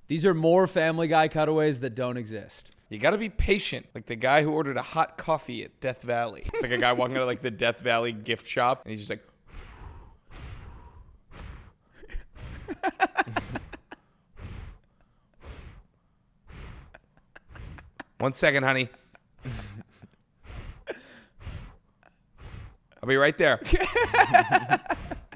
These are more Family Guy cutaways that don't exist. You got to be patient, like the guy who ordered a hot coffee at Death Valley. It's like a guy walking out of like the Death Valley gift shop, and he's just like, "1 second, honey. I'll be right there."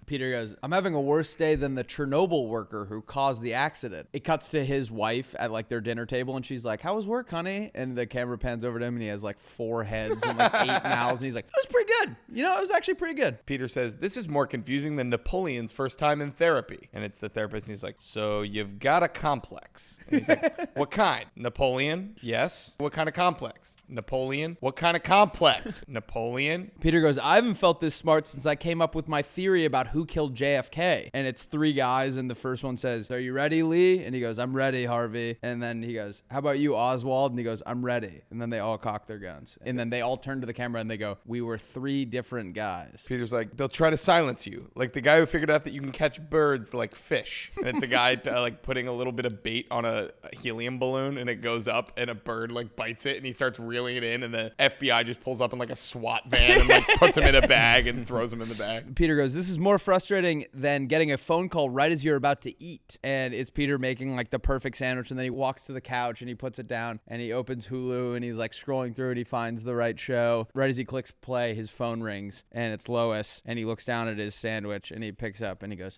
Peter goes, I'm having a worse day than the Chernobyl worker who caused the accident. It cuts to his wife at like their dinner table, and she's like, how was work, honey? And the camera pans over to him, and he has like 4 heads and like 8 mouths, and he's like, it was pretty good. You know, it was actually pretty good. Peter says, this is more confusing than Napoleon's first time in therapy. And it's the therapist, and he's like, so you've got a complex. And he's like, what kind? Napoleon? Yes. What kind of complex? Napoleon? What kind of complex? Napoleon? Peter goes, I haven't felt this smart since I came up with my theory about who killed JFK. And it's 3 guys, and the first one says, are you ready, Lee? And he goes, I'm ready, Harvey. And then he goes, how about you, Oswald? And he goes, I'm ready. And then they all cock their guns. And then they all turn to the camera and they go, we were 3 different guys. Peter's like, they'll try to silence you. Like the guy who figured out that you can catch birds like fish. And it's a guy like putting a little bit of bait on a helium balloon, and it goes up, and a bird like bites it, and he starts reeling it in, and the FBI just pulls up in like a SWAT van and like puts him in a bag and throws him in the bag. Peter goes, this is more frustrating than getting a phone call right as you're about to eat. And it's Peter making like the perfect sandwich, and then he walks to the couch and he puts it down and he opens Hulu and he's like scrolling through and he finds the right show. Right as he clicks play, his phone rings and it's Lois, and he looks down at his sandwich and he picks up and he goes,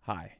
hi.